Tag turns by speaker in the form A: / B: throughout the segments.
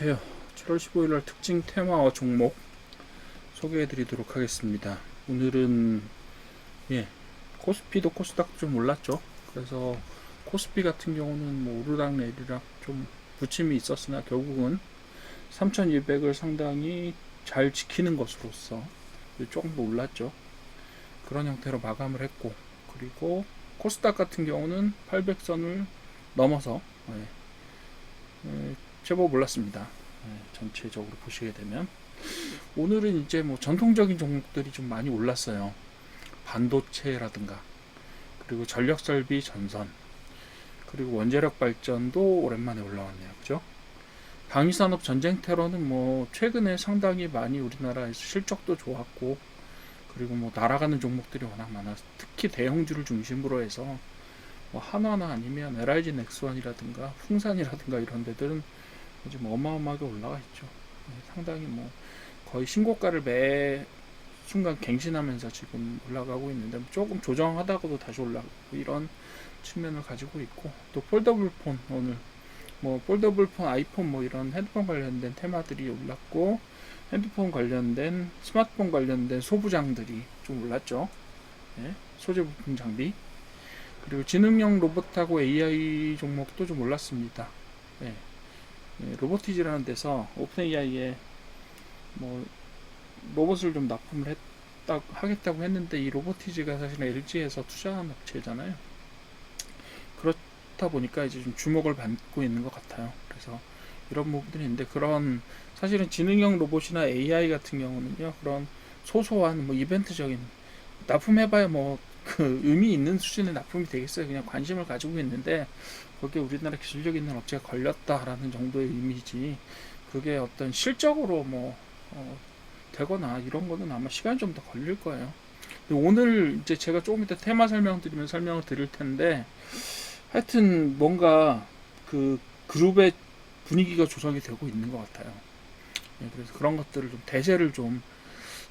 A: 안녕하세요. 7월 15일날 특징 테마와 종목 소개해 드리도록 하겠습니다. 오늘은 코스피도 코스닥도 좀 올랐죠. 그래서 코스피 같은 경우는 뭐 오르락 내리락 좀 부침이 있었으나 결국은 3200을 상당히 잘 지키는 것으로서 조금 더 올랐죠. 그런 형태로 마감을 했고, 그리고 코스닥 같은 경우는 800선을 넘어서 제법 올랐습니다. 전체적으로 보시게 되면 오늘은 이제 뭐 전통적인 종목들이 좀 많이 올랐어요. 반도체라든가, 그리고 전력설비, 전선, 그리고 원자력 발전도 오랜만에 올라왔네요. 그죠? 방위산업 전쟁테러는 뭐 최근에 상당히 많이 우리나라에서 실적도 좋았고, 그리고 뭐 날아가는 종목들이 워낙 많아서 특히 대형주를 중심으로 해서 뭐 한화나 아니면 LIG 넥스원이라든가 풍산이라든가 이런 데들은 지금 어마어마하게 올라가 있죠. 상당히 뭐 거의 신고가를 매 순간 갱신하면서 지금 올라가고 있는데 조금 조정하다가도 다시 올라가고 이런 측면을 가지고 있고, 또 폴더블 폰, 오늘 뭐 폴더블 폰, 아이폰 뭐 이런 핸드폰 관련된 테마들이 올랐고, 핸드폰 관련된 스마트폰 관련된 소부장들이 좀 올랐죠. 소재 부품 장비, 그리고 지능형 로봇하고 AI 종목도 좀 올랐습니다. 로보티즈라는 데서 오픈 AI에 뭐 로봇을 좀 납품을 하겠다고 했는데, 이 로보티즈가 사실 LG에서 투자한 업체잖아요. 그렇다 보니까 이제 좀 주목을 받고 있는 것 같아요. 그래서 이런 부분들이 있는데, 그런 사실은 지능형 로봇이나 AI 같은 경우는요, 그런 소소한 뭐 이벤트적인 납품해봐야 뭐 그 의미 있는 수준의 납품이 되겠어요. 그냥 관심을 가지고 있는데 거기에 우리나라 기술력 있는 업체가 걸렸다라는 정도의 의미지, 그게 어떤 실적으로 뭐 되거나 이런 거는 아마 시간이 좀 더 걸릴 거예요. 오늘 이제 제가 조금 이따 테마 설명드리면 설명을 드릴 텐데, 하여튼 뭔가 그 그룹의 분위기가 조성이 되고 있는 것 같아요. 그래서 그런 것들을 좀 대세를 좀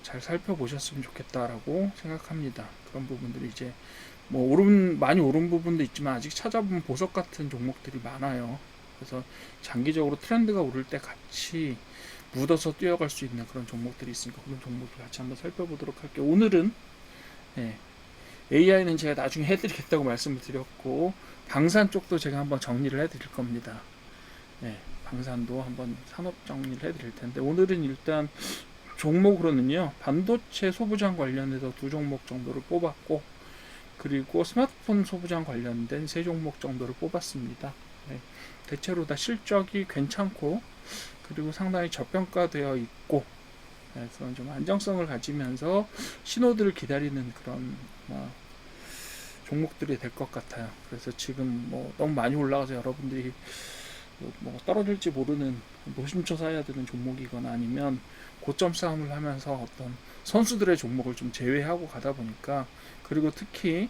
A: 잘 살펴보셨으면 좋겠다라고 생각합니다. 그런 부분들이 이제 뭐 많이 오른 부분도 있지만 아직 찾아보면 보석 같은 종목들이 많아요. 그래서 장기적으로 트렌드가 오를 때 같이 묻어서 뛰어갈 수 있는 그런 종목들이 있으니까 그런 종목들 같이 한번 살펴보도록 할게요. 오늘은 AI는 제가 나중에 해드리겠다고 말씀을 드렸고, 방산 쪽도 제가 한번 정리를 해드릴 겁니다. 방산도 한번 산업 정리를 해드릴 텐데, 오늘은 일단 종목으로는요, 반도체 소부장 관련해서 두 종목 정도를 뽑았고, 그리고 스마트폰 소부장 관련된 세 종목 정도를 뽑았습니다. 대체로 다 실적이 괜찮고, 그리고 상당히 저평가되어 있고, 그래서 좀 안정성을 가지면서 신호들을 기다리는 그런 종목들이 될 것 같아요. 그래서 지금 뭐 너무 많이 올라가서 여러분들이 뭐 떨어질지 모르는 노심초사해야 되는 종목이거나 아니면 고점 싸움을 하면서 어떤 선수들의 종목을 좀 제외하고 가다 보니까, 그리고 특히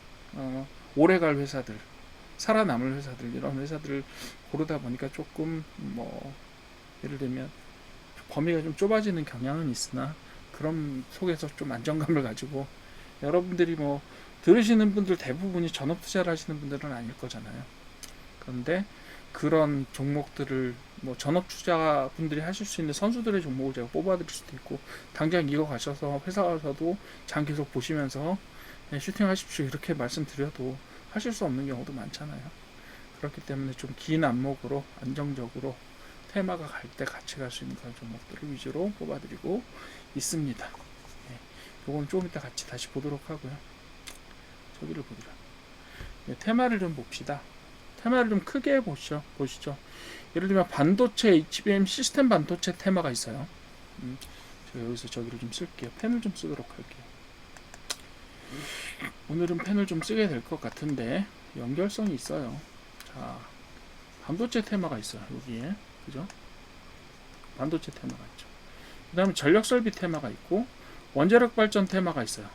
A: 오래갈 회사들, 살아남을 회사들, 이런 회사들을 고르다 보니까 조금 뭐 예를 들면 범위가 좀 좁아지는 경향은 있으나, 그런 속에서 좀 안정감을 가지고, 여러분들이 뭐 들으시는 분들 대부분이 전업 투자를 하시는 분들은 아닐 거잖아요. 그런데 그런 종목들을 뭐 전업 투자분들이 하실 수 있는 선수들의 종목을 제가 뽑아드릴 수도 있고, 당장 이거 가셔서 회사 가서도 장 계속 보시면서 슈팅하십시오 이렇게 말씀드려도 하실 수 없는 경우도 많잖아요. 그렇기 때문에 좀 긴 안목으로 안정적으로 테마가 갈 때 같이 갈 수 있는 그런 종목들을 위주로 뽑아드리고 있습니다. 요건 조금 이따 같이 다시 보도록 하고요. 저기를 보더라. 테마를 좀 봅시다. 테마를 좀 크게 보시죠. 예를 들면 반도체, HBM 시스템 반도체 테마가 있어요. 제가 여기서 저기를 좀 쓸게요. 펜을 좀 쓰도록 할게요. 오늘은 펜을 좀 쓰게 될 것 같은데 연결성이 있어요. 자, 반도체 테마가 있어요. 여기에. 그죠? 반도체 테마가 있죠. 그 다음에 전력설비 테마가 있고, 원자력 발전 테마가 있어요.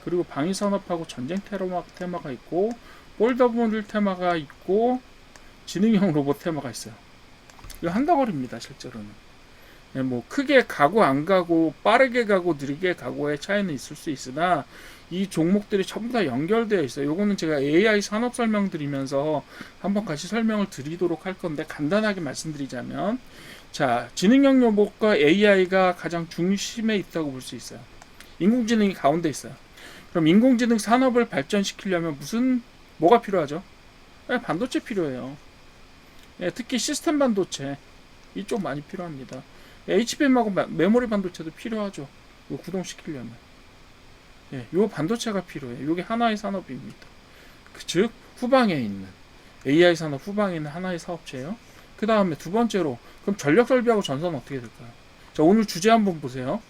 A: 그리고 방위산업하고 전쟁 테마가 있고, 폴더블 테마가 있고, 지능형 로봇 테마가 있어요. 이거 한 덩어리입니다, 실제로는. 뭐 크게 가고 안 가고, 빠르게 가고 느리게 가고의 차이는 있을 수 있으나 이 종목들이 전부 다 연결되어 있어요. 요거는 제가 AI 산업 설명 드리면서 한번 같이 설명을 드리도록 할 건데, 간단하게 말씀드리자면 자, 지능형 로봇과 AI가 가장 중심에 있다고 볼 수 있어요. 인공지능이 가운데 있어요. 그럼 인공지능 산업을 발전시키려면 뭐가 필요하죠? 반도체 필요해요. 특히 시스템 반도체 이쪽 많이 필요합니다. HBM하고 메모리 반도체도 필요하죠. 이거 구동시키려면. 요 반도체가 필요해요. 이게 하나의 산업입니다. 즉 후방에 있는 AI 산업 후방에 있는 하나의 사업체예요. 그 다음에 두 번째로 그럼 전력 설비하고 전선은 어떻게 될까요? 자, 오늘 주제 한번 보세요.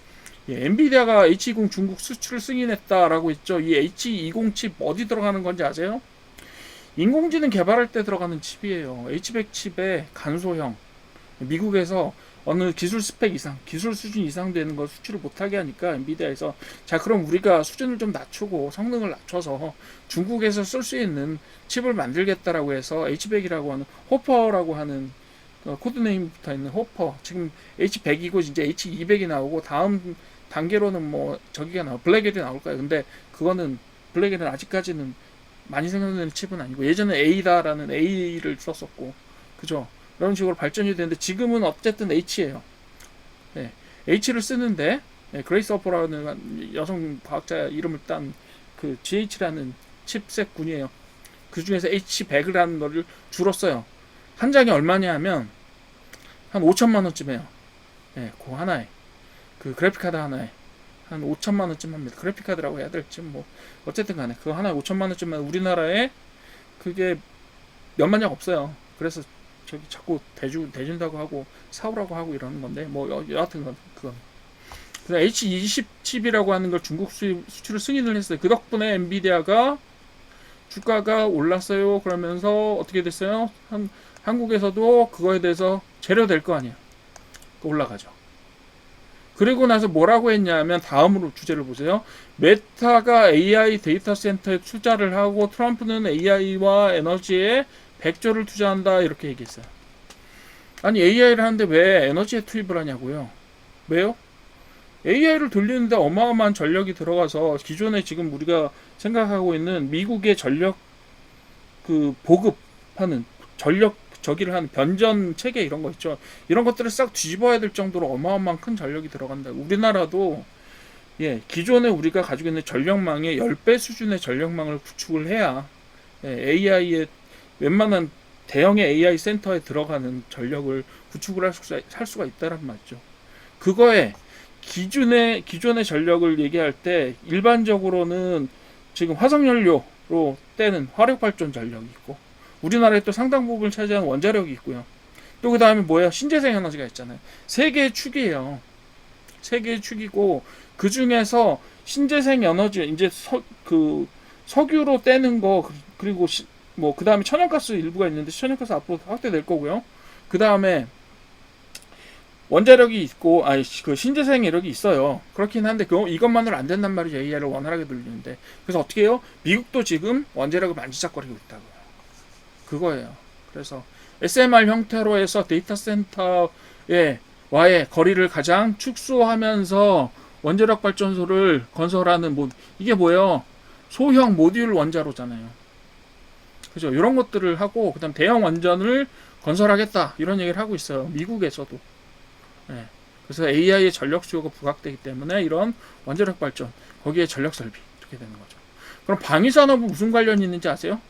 A: 엔비디아가 H20 중국 수출 승인했다라고 했죠. 이 H20 칩 어디 들어가는 건지 아세요? 인공지능 개발할 때 들어가는 칩이에요. H100 칩의 간소형. 미국에서 어느 기술 스펙 이상, 기술 수준 이상 되는 걸 수출을 못하게 하니까 엔비디아에서 자, 그럼 우리가 수준을 좀 낮추고 성능을 낮춰서 중국에서 쓸 수 있는 칩을 만들겠다라고 해서 H100이라고 하는 호퍼라고 하는 코드네임 붙어 있는 호퍼, 지금 H100이고 이제 H200이 나오고 다음 단계로는 뭐 저기가 블랙에디 나올 거예요. 근데 그거는 블랙에디는 아직까지는 많이 생산되는 칩은 아니고 예전에 A다라는 A를 썼었고, 그죠? 이런 식으로 발전이 되는데 지금은 어쨌든 H예요. H를 쓰는데 그레이스 어퍼라는 여성 과학자 이름을 딴 그 GH라는 칩셋군이에요. 그 중에서 H100이라는 거를 주로 써요. 한 장이 얼마냐 하면 한 5천만 원쯤 해요. 그 하나에 그 그래픽 카드 하나에 한 5천만 원쯤 합니다. 그래픽 카드라고 해야 될지 뭐 어쨌든 간에 그거 하나에 5천만 원쯤은 우리나라에 그게 몇만 장 없어요. 그래서 저기 자꾸 대준다고 하고 사오라고 하고 이러는 건데 뭐 여하튼 그건 그래서 H20 칩이라고 하는 걸 중국 수출을 승인을 했어요. 그 덕분에 엔비디아가 주가가 올랐어요. 그러면서 어떻게 됐어요? 한국에서도 그거에 대해서 재료될 거 아니야. 올라가죠. 그리고 나서 뭐라고 했냐면 다음으로 주제를 보세요. 메타가 AI 데이터 센터에 투자를 하고 트럼프는 AI와 에너지에 100조를 투자한다 이렇게 얘기했어요. 아니 AI를 하는데 왜 에너지에 투입을 하냐고요. 왜요? AI를 돌리는데 어마어마한 전력이 들어가서 기존에 지금 우리가 생각하고 있는 미국의 전력 그 보급하는 전력 저기를 하는 변전 체계 이런 거 있죠. 이런 것들을 싹 뒤집어야 될 정도로 어마어마한 큰 전력이 들어간다. 우리나라도 기존에 우리가 가지고 있는 전력망의 10배 수준의 전력망을 구축을 해야 AI의 웬만한 대형의 AI 센터에 들어가는 전력을 구축을 할 수가 있다는 말이죠. 그거에 기존의 전력을 얘기할 때 일반적으로는 지금 화석연료로 떼는 화력발전 전력이 있고 우리나라에 또 상당 부분을 차지하는 원자력이 있고요. 또 그 다음에 뭐야? 신재생 에너지가 있잖아요. 세 개의 축이에요. 세 개의 축이고 그 중에서 신재생 에너지 이제 석유로 떼는 거 그리고 뭐 그 다음에 천연가스 일부가 있는데 천연가스 앞으로 확대될 거고요. 그 다음에 원자력이 있고 그 신재생 에너지 있어요. 그렇긴 한데 이것만으로 안 된단 말이죠. AI를 원활하게 돌리는데. 그래서 어떻게 해요? 미국도 지금 원자력을 만지작거리고 있다고요. 그거예요. 그래서 SMR 형태로 해서 데이터 센터의 와의 거리를 가장 축소하면서 원자력 발전소를 건설하는 이게 뭐예요? 소형 모듈 원자로잖아요. 그죠? 이런 것들을 하고 그다음 대형 원전을 건설하겠다 이런 얘기를 하고 있어요. 미국에서도. 그래서 AI의 전력 수요가 부각되기 때문에 이런 원자력 발전 거기에 전력 설비 이렇게 되는 거죠. 그럼 방위 산업은 무슨 관련이 있는지 아세요?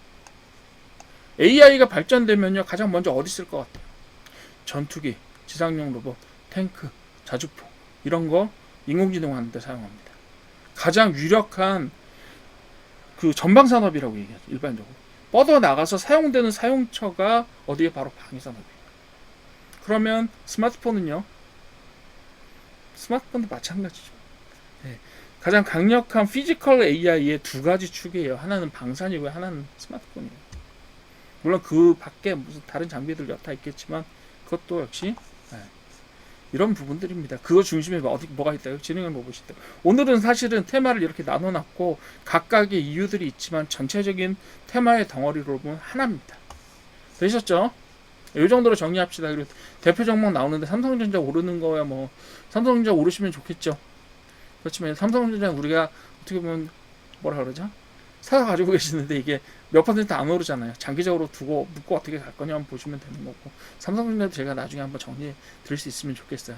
A: AI가 발전되면요 가장 먼저 어디 쓸 것 같아요? 전투기, 지상용 로봇, 탱크, 자주포 이런 거 인공지능 하는데 사용합니다. 가장 유력한 그 전방 산업이라고 얘기하죠. 일반적으로 뻗어 나가서 사용되는 사용처가 어디에 바로 방위 산업이에요. 그러면 스마트폰은요? 스마트폰도 마찬가지죠. 가장 강력한 피지컬 AI의 두 가지 축이에요. 하나는 방산이고 하나는 스마트폰이에요. 물론 그 밖에 무슨 다른 장비들 여타 있겠지만 그것도 역시 이런 부분들입니다. 그거 중심에 뭐가 있다요? 지능형 로봇이 있다. 오늘은 사실은 테마를 이렇게 나눠놨고 각각의 이유들이 있지만 전체적인 테마의 덩어리로 보면 하나입니다. 되셨죠? 이 정도로 정리합시다. 그리고 대표 종목 나오는데 삼성전자 오르는 거야 뭐 삼성전자 오르시면 좋겠죠. 그렇지만 삼성전자 우리가 어떻게 보면 뭐라 그러죠? 사서 가지고 계시는데 이게 몇 퍼센트 안 오르잖아요. 장기적으로 두고 묶고 어떻게 갈 거냐 한번 보시면 되는 거고, 삼성전자도 제가 나중에 한번 정리해 드릴 수 있으면 좋겠어요.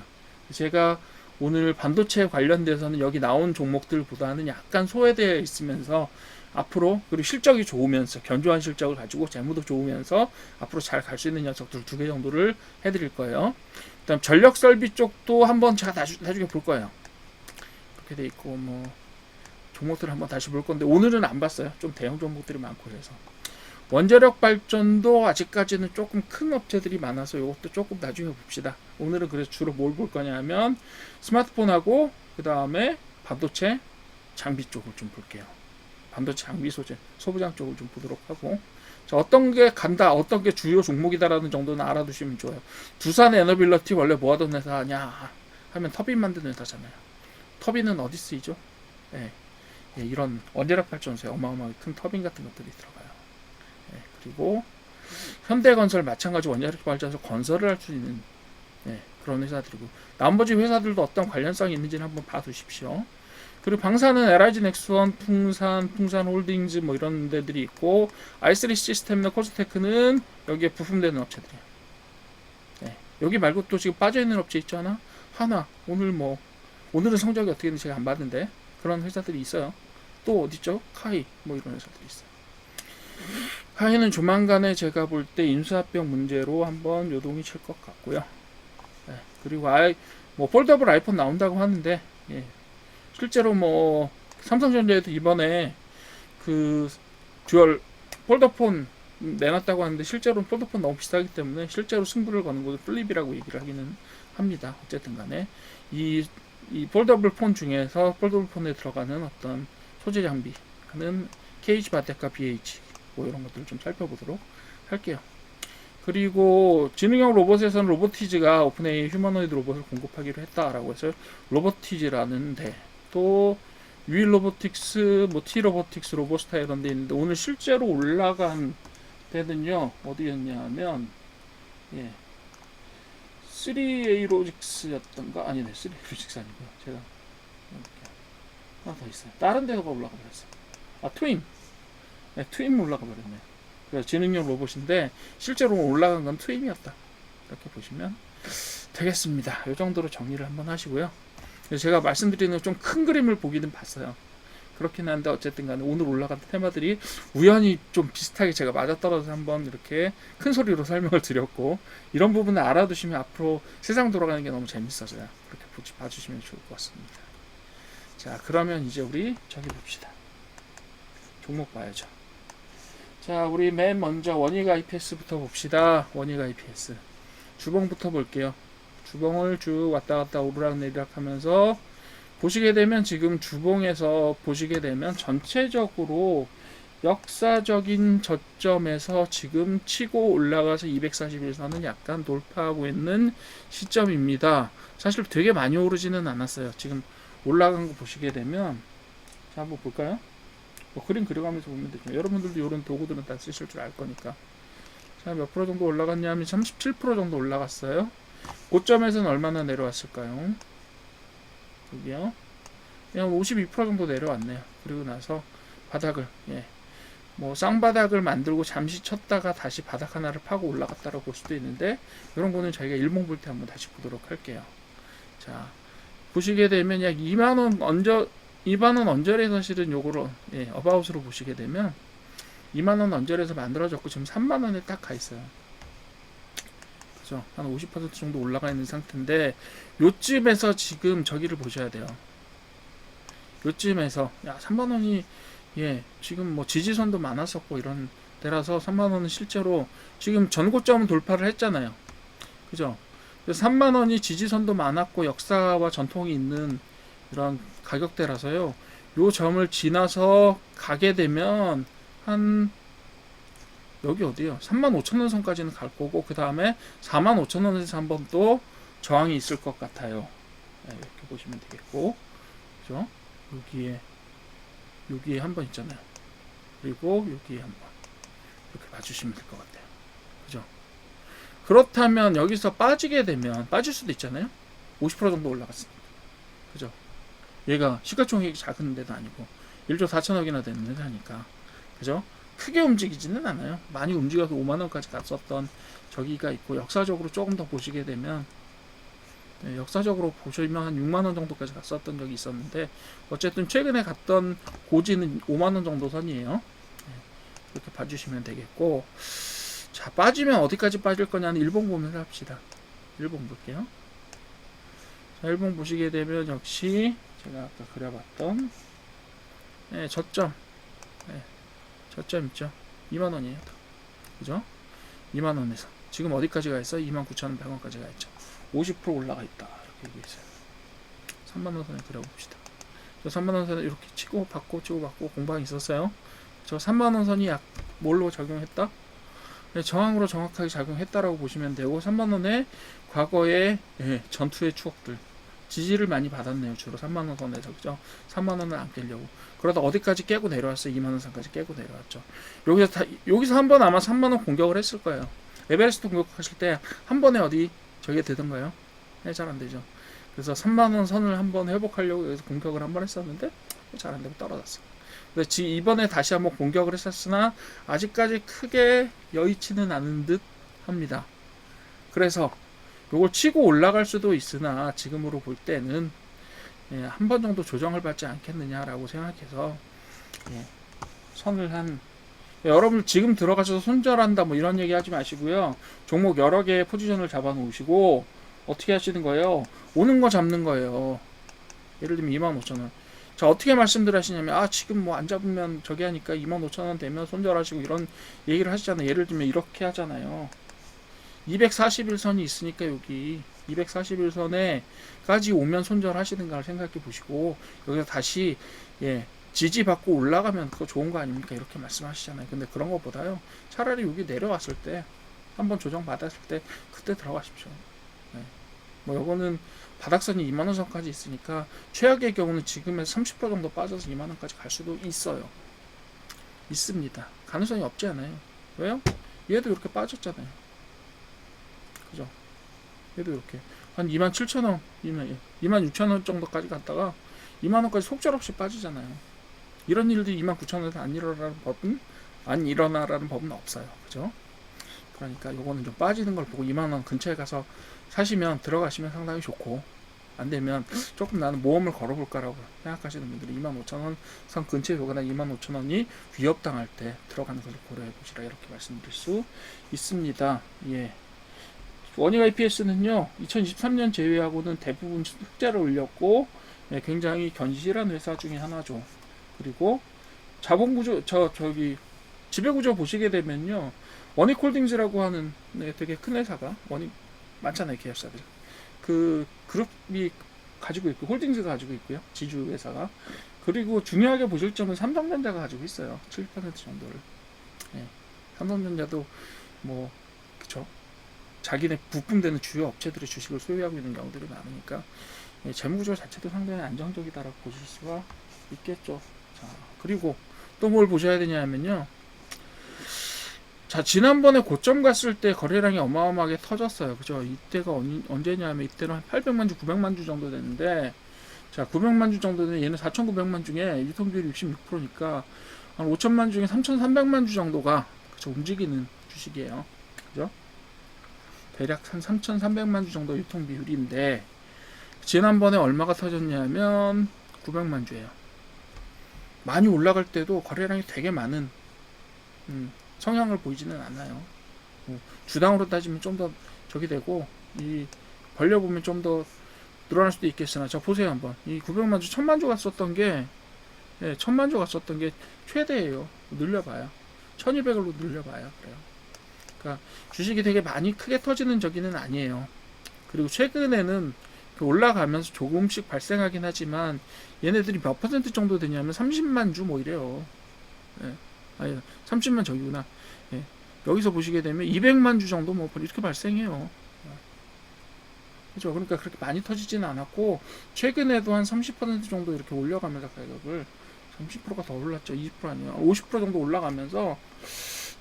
A: 제가 오늘 반도체 관련돼서는 여기 나온 종목들보다는 약간 소외되어 있으면서 앞으로, 그리고 실적이 좋으면서 견조한 실적을 가지고 재무도 좋으면서 앞으로 잘 갈 수 있는 녀석들 2개 정도를 해드릴 거예요. 그다음 전력 설비 쪽도 한번 제가 나중에 볼 거예요. 그렇게 돼 있고, 뭐 종목들을 한번 다시 볼 건데 오늘은 안 봤어요. 좀 대형 종목들이 많고 그래서. 원자력 발전도 아직까지는 조금 큰 업체들이 많아서 이것도 조금 나중에 봅시다. 오늘은 그래서 주로 뭘 볼 거냐 하면 스마트폰하고 그 다음에 반도체 장비 쪽을 좀 볼게요. 반도체 장비 소재, 소부장 쪽을 좀 보도록 하고, 자, 어떤 게 간다, 어떤 게 주요 종목이다라는 정도는 알아두시면 좋아요. 두산 에너빌러티 원래 뭐 하던 회사냐 하면 터빈 만드는 회사잖아요. 터빈은 어디 쓰이죠? 예, 예, 이런 원자력 발전소에 어마어마하게 큰 터빈 같은 것들이 들어가요. 예, 그리고 현대건설 마찬가지 원자력 발전소 건설을 할 수 있는, 예, 그런 회사들이고, 나머지 회사들도 어떤 관련성이 있는지는 한번 봐두십시오. 그리고 방사는 LIG 넥스원, 풍산홀딩즈 뭐 이런 데들이 있고, i3 시스템이나 코스테크는 여기에 부품되는 업체들이에요. 네. 여기 말고 또 지금 빠져있는 업체 있지 않아? 하나. 오늘은 성적이 어떻게 되는지 제가 안 봤는데 그런 회사들이 있어요. 또 어디죠? 카이 뭐 이런 회사들이 있어요. 카이는 조만간에 제가 볼 때 인수합병 문제로 한번 요동이 칠 것 같고요. 네. 그리고 뭐 폴더블 아이폰 나온다고 하는데, 예. 실제로 뭐 삼성전자에도 이번에 그 듀얼 폴더폰 내놨다고 하는데 실제로는 폴더폰 너무 비싸기 때문에 실제로 승부를 거는 것도 플립이라고 얘기를 하기는 합니다. 어쨌든 간에 이 폴더블 폰 중에서 폴더블 폰에 들어가는 어떤 소재 장비는 KH 바텍과 BH 뭐 이런 것들을 좀 살펴보도록 할게요. 그리고 지능형 로봇에서는 로보티즈가 오픈AI 휴머노이드 로봇을 공급하기로 했다라고 해서 로보티즈라는 데, 또 유일 로보틱스, 뭐 T 로보틱스, 로보스타 이런 데 있는데 오늘 실제로 올라간 데는요 어디였냐면, 예, 3A 로직스였던가, 아니네, 3A 로직스 아니고요. 제가 하나 더 있어요. 다른 데가 올라가 버렸어요. 아, 트윈, 네, 트윈 올라가 버렸네요. 그래서 지능형 로봇인데 실제로 올라간 건 트윈이었다. 이렇게 보시면 되겠습니다. 이 정도로 정리를 한번 하시고요. 제가 말씀드리는 좀 큰 그림을 보기는 봤어요. 그렇긴 한데 어쨌든 간에 오늘 올라간 테마들이 우연히 좀 비슷하게 제가 맞아떨어져서 한번 이렇게 큰 소리로 설명을 드렸고, 이런 부분을 알아두시면 앞으로 세상 돌아가는 게 너무 재밌어져요. 그렇게 봐주시면 좋을 것 같습니다. 자, 그러면 이제 우리 저기 봅시다. 종목 봐야죠. 자, 우리 맨 먼저 원익 IPS부터 봅시다. 원익 IPS 주봉부터 볼게요. 주봉을 쭉 왔다 갔다 오르락내리락 하면서 보시게 되면, 지금 주봉에서 보시게 되면 전체적으로 역사적인 저점에서 지금 치고 올라가서 241선은 약간 돌파하고 있는 시점입니다. 사실 되게 많이 오르지는 않았어요. 지금 올라간 거 보시게 되면, 자, 한번 볼까요? 뭐 그림 그려가면서 보면 되죠. 여러분들도 이런 도구들은 다 쓰실 줄 알 거니까. 자, 몇 프로 정도 올라갔냐면 37% 정도 올라갔어요. 고점에서는 얼마나 내려왔을까요? 여기요. 그냥 52% 정도 내려왔네요. 그리고 나서 바닥을, 예, 뭐 쌍바닥을 만들고 잠시 쳤다가 다시 바닥 하나를 파고 올라갔다라고 볼 수도 있는데, 이런 거는 저희가 일봉 볼 때 한번 다시 보도록 할게요. 자, 보시게 되면 약 2만원 언저리에 사실은 요거로, 예, 어바웃으로 보시게 되면 2만원 언저리에서 만들어졌고 지금 3만원에 딱 가 있어요. 그죠? 한 50% 정도 올라가 있는 상태인데, 요쯤에서 지금 저기를 보셔야 돼요. 요쯤에서, 야, 3만원이, 예, 지금 뭐 지지선도 많았었고 이런 데라서 3만원은 실제로 지금 전고점은 돌파를 했잖아요. 그죠? 그래서 3만원이 지지선도 많았고 역사와 전통이 있는 이런 가격대라서요. 요 점을 지나서 가게 되면 한 여기 어디요? 35,000원 선까지는 갈 거고, 그 다음에 45,000원에서 한번 또 저항이 있을 것 같아요. 네, 이렇게 보시면 되겠고, 그죠? 여기에 한 번 있잖아요. 그리고 여기에 한 번. 이렇게 봐주시면 될 것 같아요. 그죠? 그렇다면 여기서 빠지게 되면, 빠질 수도 있잖아요? 50% 정도 올라갔습니다. 그죠? 얘가 시가총액이 작은 데도 아니고 1조 4천억이나 되는 회사니까 그죠? 크게 움직이지는 않아요. 많이 움직여서 5만원까지 갔었던 저기가 있고, 역사적으로 조금 더 보시게 되면, 네, 역사적으로 보시면 한 6만원 정도까지 갔었던 적이 있었는데, 어쨌든 최근에 갔던 고지는 5만원 정도 선이에요. 네, 이렇게 봐주시면 되겠고, 자, 빠지면 어디까지 빠질 거냐는 일본 보면서 합시다. 일본 볼게요. 자, 일본 보시게 되면 역시 제가 아까 그려봤던, 네, 저점, 네, 저점 있죠. 2만원이에요. 그죠? 2만원에서 지금 어디까지 가 있어? 29,100원까지 가 있죠. 50% 올라가 있다. 이렇게 얘기했어요. 3만원 선에 그려봅시다. 저 3만원 선에 이렇게 치고 받고 치고 받고 공방이 있었어요. 저 3만원 선이 약 뭘로 적용했다? 네, 저항으로 정확하게 작용했다라고 보시면 되고, 3만원의 과거의, 예, 전투의 추억들, 지지를 많이 받았네요. 주로 3만원 선에서. 그죠? 3만원을 안 깨려고. 그러다 어디까지 깨고 내려왔어요? 2만원 선까지 깨고 내려왔죠. 여기서 한 번 아마 3만원 공격을 했을 거예요. 에베레스트 공격하실 때 한 번에 어디 저게 되던가요? 네, 잘 안 되죠. 그래서 3만원 선을 한번 회복하려고 여기서 공격을 한 번 했었는데 잘 안 되고 떨어졌어. 근데 이번에 다시 한번 공격을 했었으나 아직까지 크게 여의치는 않은 듯 합니다. 그래서 요걸 치고 올라갈 수도 있으나 지금으로 볼 때는, 예, 한 번 정도 조정을 받지 않겠느냐라고 생각해서, 예, 선을 한, 여러분 지금 들어가셔서 손절한다 뭐 이런 얘기 하지 마시고요. 종목 여러 개의 포지션을 잡아 놓으시고 어떻게 하시는 거예요? 오는 거 잡는 거예요. 예를 들면 25,000원. 자, 어떻게 말씀들 하시냐면, 아, 지금 뭐 안 잡으면 저기 하니까 25,000원 되면 손절하시고 이런 얘기를 하시잖아요. 예를 들면 이렇게 하잖아요. 241선이 있으니까 여기 241선에까지 오면 손절하시는가를 생각해 보시고, 여기서 다시, 예, 지지받고 올라가면 그거 좋은 거 아닙니까? 이렇게 말씀하시잖아요. 근데 그런 것보다요, 차라리 여기 내려왔을 때 한번 조정 받았을 때 그때 들어가십시오. 네. 뭐 요거는 바닥선이 2만원 선까지 있으니까 최악의 경우는 지금에서 30% 정도 빠져서 2만원까지 갈 수도 있어요. 있습니다. 가능성이 없지 않아요. 왜요? 얘도 이렇게 빠졌잖아요. 그죠? 얘도 이렇게 한 27,000원, 26,000원 정도까지 갔다가 2만원까지 속절없이 빠지잖아요. 이런 일들이 29,000원에서 안 일어나라는 법은 없어요. 그죠? 그러니까 요거는 좀 빠지는 걸 보고 2만원 근처에 가서 사시면, 들어가시면 상당히 좋고, 안 되면 조금 나는 모험을 걸어볼까라고 생각하시는 분들이 25,000원 선 근처에 오거나 25,000원이 위협당할 때 들어가는 것을 고려해 보시라, 이렇게 말씀드릴 수 있습니다. 예. 원익 IPS는요, 2023년 제외하고는 대부분 흑자를 올렸고, 예, 굉장히 견실한 회사 중에 하나죠. 그리고 자본구조, 지배구조 보시게 되면요, 원익홀딩즈라고 하는, 네, 되게 큰 회사가, 원익 많잖아요, 계열사들. 그 그룹이 가지고 있고, 홀딩즈가 가지고 있고요, 지주 회사가. 그리고 중요하게 보실 점은 삼성전자가 가지고 있어요. 7% 정도를. 예. 삼성전자도 뭐, 그쵸, 자기네 부품되는 주요 업체들의 주식을 소유하고 있는 경우들이 많으니까, 예, 재무구조 자체도 상당히 안정적이다라고 보실 수가 있겠죠. 자, 그리고 또 뭘 보셔야 되냐면요, 자, 지난번에 고점 갔을 때 거래량이 어마어마하게 터졌어요. 그죠? 이때가 언제냐면, 이때는 한 800만 주, 900만 주 정도 됐는데, 자, 900만 주 정도 되는, 얘는 4,900만 중에 유통비율이 66%니까 한 5천만 중에 3,300만 주 정도가, 그쵸, 움직이는 주식이에요. 그죠? 대략 한 3,300만 주 정도 유통비율인데, 지난번에 얼마가 터졌냐면 900만 주예요. 많이 올라갈 때도 거래량이 되게 많은, 성향을 보이지는 않아요. 주당으로 따지면 좀 더 저기 되고, 이 벌려보면 좀 더 늘어날 수도 있겠으나, 자, 보세요 한번. 이 900만 주, 1000만 주 갔었던 게, 예, 1000만 주 갔었던 게 최대예요. 늘려봐요. 1200으로 늘려봐요. 그래요. 그러니까 주식이 되게 많이 크게 터지는 저기는 아니에요. 그리고 최근에는 올라가면서 조금씩 발생하긴 하지만, 얘네들이 몇 퍼센트 정도 되냐면 30만 주 뭐 이래요. 예. 아니, 30만 저기구나. 예. 여기서 보시게 되면 200만 주 정도 뭐 이렇게 발생해요. 그죠? 그러니까 그렇게 많이 터지지는 않았고, 최근에도 한 30% 정도 이렇게 올려가면서 가격을, 30%가 더 올랐죠. 20% 아니에요. 50% 정도 올라가면서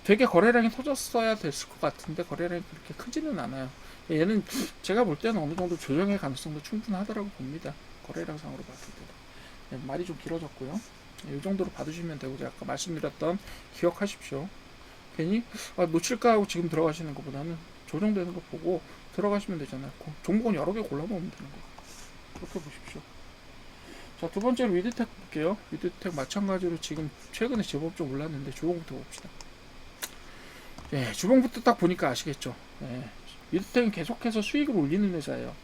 A: 되게 거래량이 터졌어야 됐을 것 같은데, 거래량이 그렇게 크지는 않아요. 얘는 제가 볼 때는 어느 정도 조정의 가능성도 충분하다라고 봅니다. 거래량 상으로 봤을 때도. 네, 말이 좀 길어졌고요. 이 정도로 봐주시면 되고, 제가 아까 말씀드렸던 기억하십시오. 괜히 놓칠까 하고 지금 들어가시는 것보다는 조정되는 거 보고 들어가시면 되잖아요. 종목은 여러 개 골라놓으면 되는 거. 그렇게 보십시오. 자, 두 번째로 위드텍 볼게요. 위드텍 마찬가지로 지금 최근에 제법 좀 올랐는데 주봉부터 봅시다. 예, 주봉부터 딱 보니까 아시겠죠. 예, 위드텍은 계속해서 수익을 올리는 회사예요.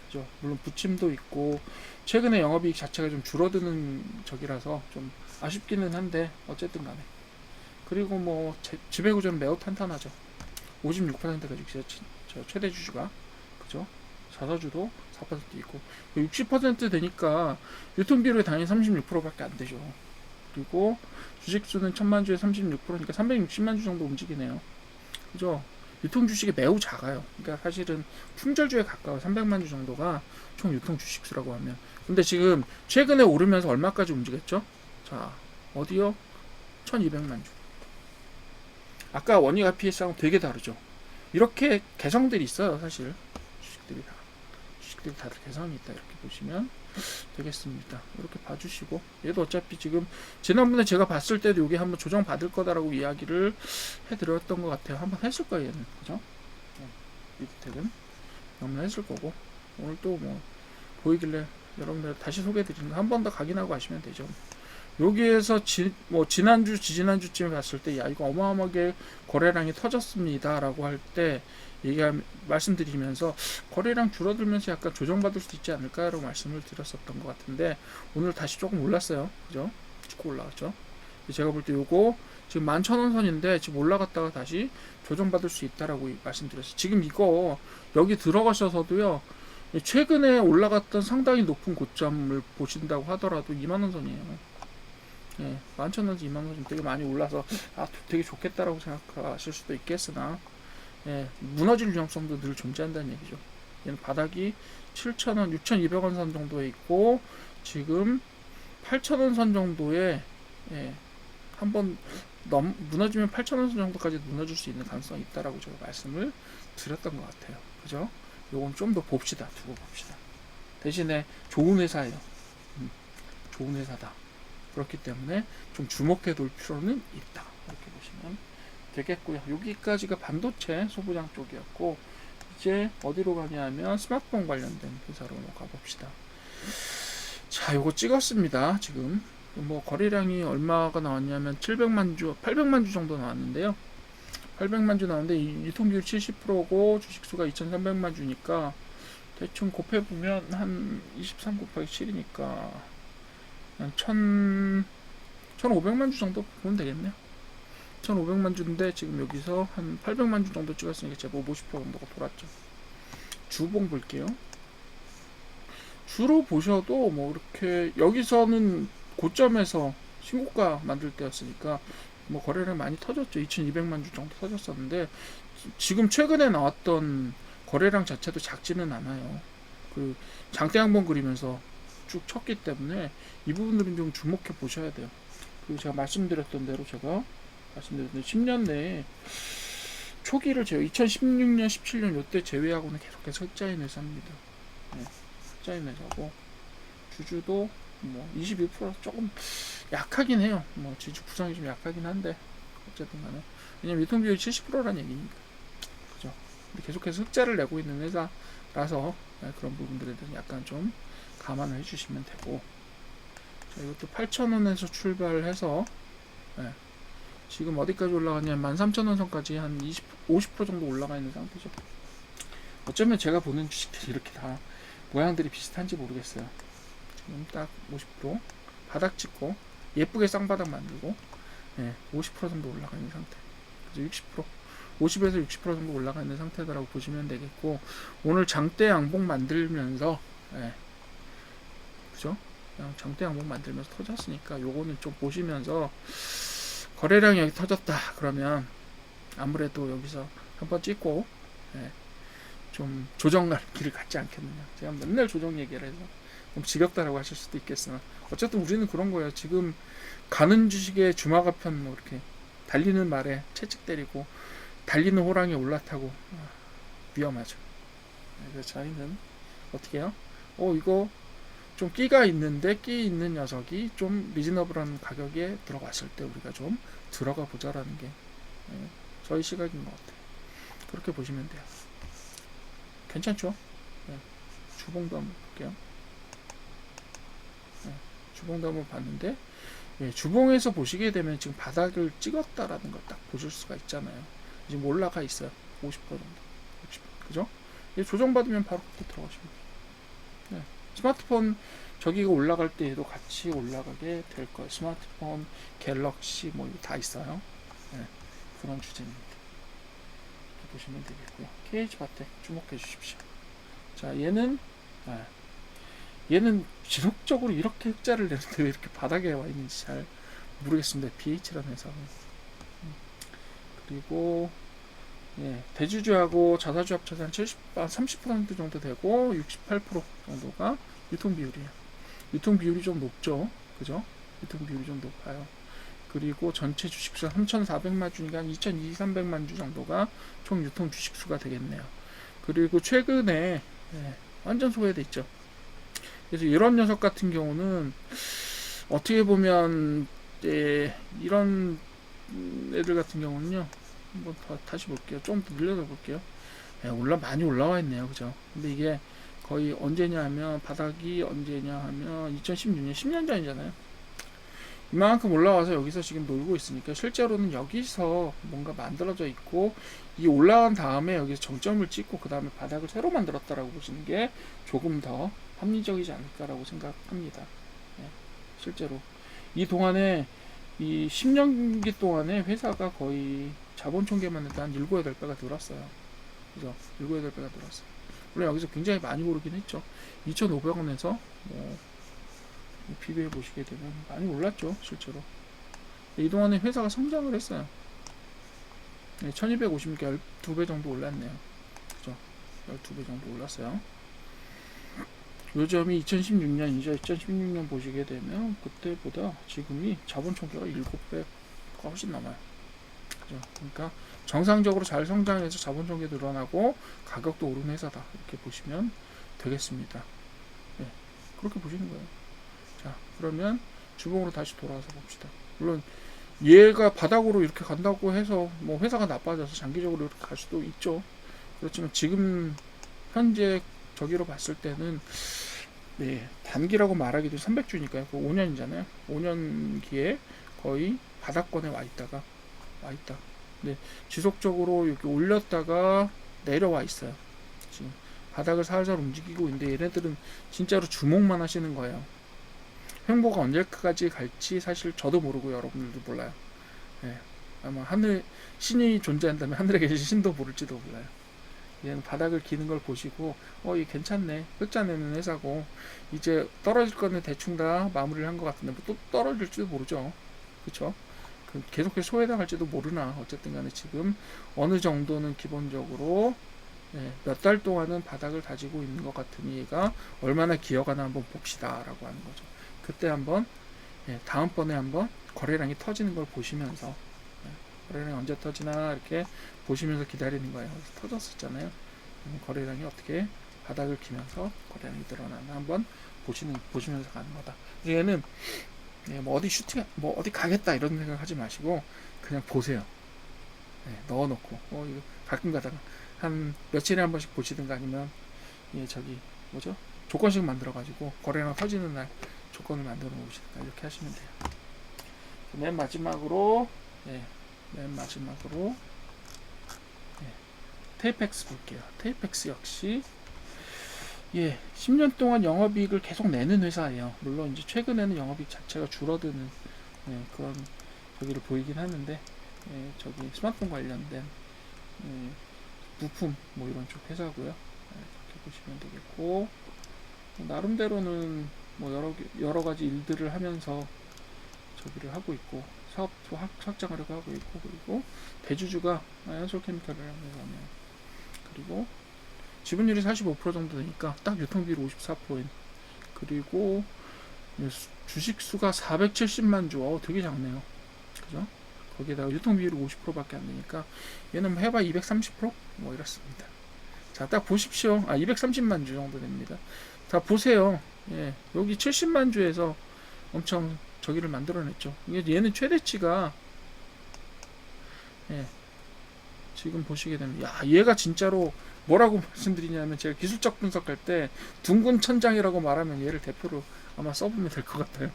A: 그죠? 물론 부침도 있고 최근에 영업이익 자체가 좀 줄어드는 적이라서 좀 아쉽기는 한데 어쨌든 간에, 그리고 뭐 지배구조는 매우 탄탄하죠. 56%가 지금 최대 주주가, 그죠? 자사주도 4% 있고 60% 되니까 유통비율이 당연히 36%밖에 안 되죠. 그리고 주식수는 1000만 주에 36%니까 360만 주 정도 움직이네요. 그죠? 유통 주식이 매우 작아요. 그러니까 사실은 품절주에 가까워. 300만 주 정도가 총 유통 주식수라고 하면. 근데 지금 최근에 오르면서 얼마까지 움직였죠? 자, 어디요? 1200만 주. 아까 원익 RPS하고 되게 다르죠. 이렇게 개성들이 있어요, 사실. 주식들이 다들 개성이 있다, 이렇게 보시면 되겠습니다. 이렇게 봐주시고, 얘도 어차피 지금 지난번에 제가 봤을 때도 이게 한번 조정 받을 거다라고 이야기를 해드렸던 것 같아요. 한번 했을 거예요, 얘는. 그죠? 위드텍은 한번 했을 거고, 오늘 또 뭐 보이길래 여러분들 다시 소개해드리는 거 한 번 더 각인하고 가시면 되죠. 여기에서 지난주, 지지난주쯤에 봤을 때, 야, 이거 어마어마하게 거래량이 터졌습니다. 라고 할 때, 말씀드리면서, 거래량 줄어들면서 약간 조정받을 수 있지 않을까? 라고 말씀을 드렸었던 것 같은데, 오늘 다시 조금 올랐어요. 그죠? 찍고 올라갔죠. 제가 볼 때 요거, 지금 11,000원 선인데, 지금 올라갔다가 다시 조정받을 수 있다라고 말씀드렸어요. 지금 이거, 여기 들어가셔서도요, 최근에 올라갔던 상당히 높은 고점을 보신다고 하더라도 2만원 선이에요. 예, 11,000원에서 2만원 되게 많이 올라서 되게 좋겠다라고 생각하실 수도 있겠으나, 예, 무너질 위험성도 늘 존재한다는 얘기죠. 얘는 바닥이 7,000원, 6,200원 선 정도에 있고 지금 8,000원 선 정도에, 예, 한번 무너지면 8,000원 선 정도까지 무너질 수 있는 가능성이 있다라고 제가 말씀을 드렸던 것 같아요. 그죠? 요건 좀 더 봅시다. 두고 봅시다. 대신에 좋은 회사예요. 좋은 회사다. 그렇기 때문에 좀 주목해 둘 필요는 있다. 이렇게 보시면 되겠고요. 여기까지가 반도체 소부장 쪽이었고, 이제 어디로 가냐면 스마트폰 관련된 회사로 가봅시다. 자, 요거 찍었습니다. 지금 뭐 거래량이 얼마가 나왔냐면 700만 주, 800만 주 정도 나왔는데요. 800만 주 나왔는데 유통비율 70%고 주식수가 2300만 주니까 대충 곱해보면 한 23 곱하기 7이니까 한 1500만 주 정도 보면 되겠네요. 1500만 주인데 지금 여기서 한 800만 주 정도 찍었으니까 제법 50% 정도가 돌았죠. 주봉 볼게요. 주로 보셔도 뭐 이렇게 여기서는 고점에서 신고가 만들 때였으니까 뭐 거래량 많이 터졌죠. 2200만 주 정도 터졌었는데 지금 최근에 나왔던 거래량 자체도 작지는 않아요. 그 장대 한번 그리면서 쭉 쳤기 때문에 이 부분들은 좀 주목해 보셔야 돼요. 그리고 제가 말씀드렸던 대로 10년 내에 초기를 제가 2016년, 17년 요때 제외하고는 계속해서 흑자인 회사입니다. 네, 흑자인 회사고 주주도 뭐 21% 조금 약하긴 해요. 뭐 지주 구성이 좀 약하긴 한데 어쨌든 간에 왜냐면 유통비율이 70%라는 얘기니까. 그죠? 근데 계속해서 흑자를 내고 있는 회사라서, 네, 그런 부분들에 대해서 약간 좀 감안을 해주시면 되고, 자, 이것도 8,000원에서 출발해서, 네, 지금 어디까지 올라갔냐면 13,000원 선까지 한 50% 정도 올라가 있는 상태죠. 어쩌면 제가 보는 주식들이 이렇게 다 모양들이 비슷한지 모르겠어요. 지금 딱 50% 바닥 찍고 예쁘게 쌍바닥 만들고, 네, 50% 정도 올라가 있는 상태. 그래서 60% 50에서 60% 정도 올라가 있는 상태라고 보시면 되겠고, 오늘 장대 양봉 만들면서, 네, 그죠? 장대 양봉 만들면서 터졌으니까 요거는 좀 보시면서, 거래량이 여기 터졌다 그러면 아무래도 여기서 한번 찍고, 네, 좀 조정 길을 갖지 않겠느냐. 제가 맨날 조정 얘기를 해서 좀 지겹다라고 하실 수도 있겠으나 어쨌든 우리는 그런 거예요. 지금 가는 주식에 주마가편 뭐 이렇게 달리는 말에 채찍 때리고 달리는 호랑이 올라타고 위험하죠. 그래서 저희는 어떻게 해요? 이거 좀 끼가 있는데 끼 있는 녀석이 좀 리즈너블한 가격에 들어갔을 때 우리가 좀 들어가 보자라는 게 예, 저희 시각인 것 같아요. 그렇게 보시면 돼요. 괜찮죠? 예, 주봉도 한번 볼게요. 예, 주봉도 한번 봤는데 예, 주봉에서 보시게 되면 지금 바닥을 찍었다라는 걸 딱 보실 수가 있잖아요. 지금 올라가 있어요. 50% 정도. 60%, 그죠? 조정받으면 바로 그렇게 들어가시면 돼요. 네. 스마트폰 저기가 올라갈 때에도 같이 올라가게 될 거예요. 스마트폰, 갤럭시 뭐 이거 다 있어요. 네. 그런 주제입니다. 이렇게 보시면 되겠고요. KH바텍 주목해 주십시오. 자, 얘는 지속적으로 이렇게 흑자를 내는데 왜 이렇게 바닥에 와 있는지 잘 모르겠습니다. BH라는 회사는. 그리고 예, 대주주하고 자사주 합쳐서 한 30% 정도 되고 68% 정도가 유통 비율이에요. 유통 비율이 좀 높죠. 그죠? 유통 비율이 좀 높아요. 그리고 전체 주식수 3,400만 주니까 한 2,200~300만 주 정도가 총 유통 주식수가 되겠네요. 그리고 최근에 예, 완전 소외돼 있죠. 그래서 이런 녀석 같은 경우는 어떻게 보면 예, 이런 애들 같은 경우는요. 한번 다시 볼게요. 좀 더 늘려서 볼게요. 예, 많이 올라와 있네요. 그죠? 근데 이게 거의 언제냐 하면 바닥이 언제냐 하면 2016년 10년 전이잖아요. 이만큼 올라와서 여기서 지금 놀고 있으니까 실제로는 여기서 뭔가 만들어져 있고 이 올라간 다음에 여기서 정점을 찍고 그 다음에 바닥을 새로 만들었다라고 보시는 게 조금 더 합리적이지 않을까라고 생각합니다. 예, 실제로 이 동안에 이 10년기 동안에 회사가 거의 자본 총계만 해도 한 7, 8배가 늘었어요. 그죠? 7, 8배가 늘었어요. 물론 여기서 굉장히 많이 오르긴 했죠. 2,500원에서 뭐 비교해 보시게 되면 많이 올랐죠, 실제로. 이 동안에 회사가 성장을 했어요. 1250개 12배 정도 올랐네요. 그죠? 12배 정도 올랐어요. 요점이 2016년이죠. 2016년 보시게 되면 그때보다 지금이 자본 총계가 7배가 훨씬 넘어요. 그죠? 그러니까 정상적으로 잘 성장해서 자본 총계 늘어나고 가격도 오른 회사다. 이렇게 보시면 되겠습니다. 네, 그렇게 보시는 거예요. 자, 그러면 주봉으로 다시 돌아와서 봅시다. 물론 얘가 바닥으로 이렇게 간다고 해서 뭐 회사가 나빠져서 장기적으로 이렇게 갈 수도 있죠. 그렇지만 지금 현재 저기로 봤을 때는 네, 단기라고 말하기도 300주니까요. 5년이잖아요. 5년기에 거의 바닥권에 와 있다. 네, 지속적으로 이렇게 올렸다가 내려와 있어요. 지금 바닥을 살살 움직이고 있는데 얘네들은 진짜로 주목만 하시는 거예요. 횡보가 언제까지 갈지 사실 저도 모르고 여러분들도 몰라요. 네, 아마 신이 존재한다면 하늘에 계신 신도 모를지도 몰라요. 얘는 바닥을 기는 걸 보시고 이게 괜찮네, 흑자 내는 회사고 이제 떨어질 거는 대충 다 마무리를 한 것 같은데 뭐또 떨어질지도 모르죠. 그쵸? 계속해서 소외당할지도 모르나 어쨌든 간에 지금 어느 정도는 기본적으로 몇 달 동안은 바닥을 다지고 있는 것 같으니 얘가 얼마나 기어가나 한번 봅시다 라고 하는 거죠. 그때 한번 다음번에 한번 거래량이 터지는 걸 보시면서 거래량이 언제 터지나 이렇게 보시면서 기다리는 거예요. 터졌었잖아요. 거래량이 어떻게 바닥을 기면서 거래량이 늘어나나 한번 보시면서 가는 거다. 얘는 뭐 어디 슈팅 뭐 어디 가겠다 이런 생각 하지 마시고 그냥 보세요. 넣어놓고 이거 가끔 가다가 한 며칠에 한 번씩 보시든가 아니면 저기 뭐죠? 조건식 만들어 가지고 거래량 터지는 날 조건을 만들어 놓으시든가 이렇게 하시면 돼요. 맨 마지막으로 테이펙스 볼게요. 테이펙스 역시 10년 동안 영업이익을 계속 내는 회사예요. 물론 이제 최근에는 영업이익 자체가 줄어드는 그런 저기를 보이긴 하는데 저기 스마트폰 관련된 부품 뭐 이런 쪽 회사고요. 이렇게 보시면 되겠고 나름대로는 뭐 여러 가지 일들을 하면서 저기를 하고 있고 사업도 확장하려고 하고 있고 그리고 대주주가 한솔케미칼이라는 회사네요. 그리고 지분율이 45% 정도 되니까 딱 유통비율 54%인 그리고 주식수가 470만 주 되게 작네요. 그죠? 거기에다가 유통비율이 50%밖에 안 되니까 얘는 해봐 230%? 뭐 이렇습니다. 자, 딱 보십시오. 230만 주 정도 됩니다. 자, 보세요. 예, 여기 70만 주에서 엄청 저기를 만들어냈죠. 이게 얘는 최대치가 예, 지금 보시게 되면 야 얘가 진짜로 뭐라고 말씀드리냐면 제가 기술적 분석할 때 둥근 천장이라고 말하면 얘를 대표로 아마 써보면 될 것 같아요.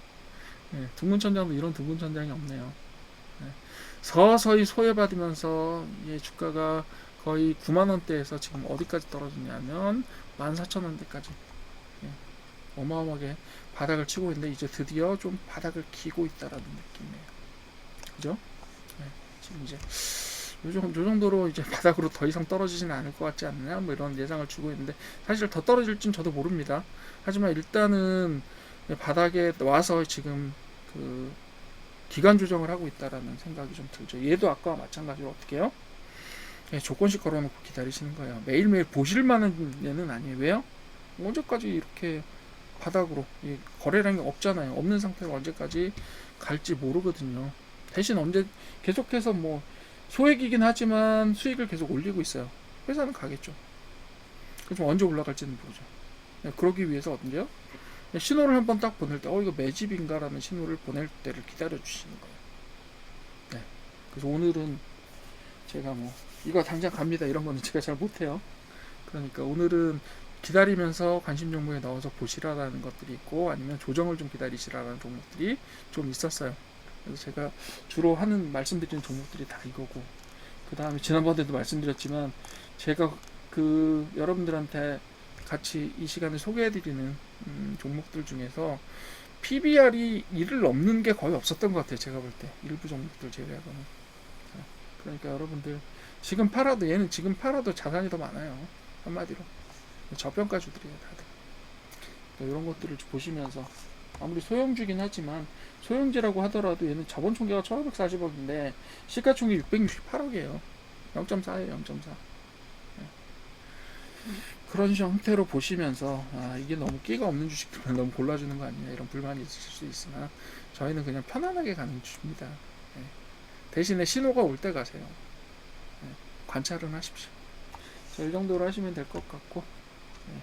A: 예, 둥근 천장도 이런 둥근 천장이 없네요. 예, 서서히 소외받으면서 얘 주가가 거의 9만 원대에서 지금 어디까지 떨어졌냐면 14,000원대까지 예, 어마어마하게 바닥을 치고 있는데 이제 드디어 좀 바닥을 기고 있다라는 느낌이에요. 그죠? 예, 지금 이제 요 정도로 이제 바닥으로 더 이상 떨어지지는 않을 것 같지 않느냐 뭐 이런 예상을 주고 있는데 사실 더 떨어질진 저도 모릅니다. 하지만 일단은 바닥에 와서 지금 그 기간 조정을 하고 있다라는 생각이 좀 들죠. 얘도 아까와 마찬가지로 어떻게 해요? 예, 조건식 걸어놓고 기다리시는 거예요. 매일매일 보실 만한 얘는 아니에요. 왜요? 언제까지 이렇게 바닥으로 거래량이 없잖아요. 없는 상태가 언제까지 갈지 모르거든요. 대신 언제 계속해서 뭐 소액이긴 하지만 수익을 계속 올리고 있어요. 회사는 가겠죠. 그럼 언제 올라갈지는 모르죠. 네, 그러기 위해서 언제요? 신호를 한번 딱 보낼 때, 이거 매집인가라는 신호를 보낼 때를 기다려 주시는 거예요. 네. 그래서 오늘은 제가 뭐, 이거 당장 갑니다. 이런 거는 제가 잘 못해요. 그러니까 오늘은 기다리면서 관심 종목에 넣어서 보시라라는 것들이 있고, 아니면 조정을 좀 기다리시라라는 종목들이 좀 있었어요. 그래서 제가 주로 하는 말씀드리는 종목들이 다 이거고, 그 다음에 지난번에도 말씀드렸지만 제가 그 여러분들한테 같이 이 시간에 소개해드리는 종목들 중에서 PBR이 1을 넘는 게 거의 없었던 것 같아요. 제가 볼 때 일부 종목들 제외하고는. 그러니까 여러분들 지금 팔아도 얘는 지금 팔아도 자산이 더 많아요. 한마디로 저평가주들이에요 다들. 그러니까 이런 것들을 보시면서 아무리 소형주긴 하지만 소형주라고 하더라도 얘는 자본 총계가 1540억인데 시가총액 668억이에요. 0.4예요. 0.4. 그런 형태로 보시면서 이게 너무 끼가 없는 주식들은 너무 골라주는 거 아니냐 이런 불만이 있으실 수 있으나 저희는 그냥 편안하게 가는 주입니다. 예. 대신에 신호가 올 때 가세요. 예. 관찰은 하십시오. 이 정도로 하시면 될 것 같고 예.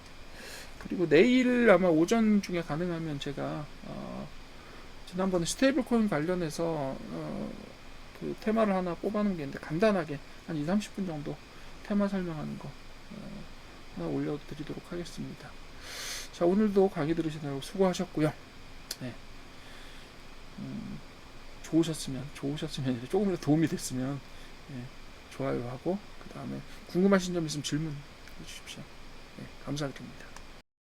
A: 그리고 내일 아마 오전 중에 가능하면 제가 지난번에 스테이블 코인 관련해서 그 테마를 하나 뽑아놓은 게 있는데 간단하게 한 2, 30분 정도 테마 설명하는 거 하나 올려드리도록 하겠습니다. 자, 오늘도 강의 들으시느라고 수고하셨고요. 네. 좋으셨으면 조금이라도 도움이 됐으면 예, 좋아요하고 그 다음에 궁금하신 점 있으면 질문 해주십시오. 네, 감사드립니다.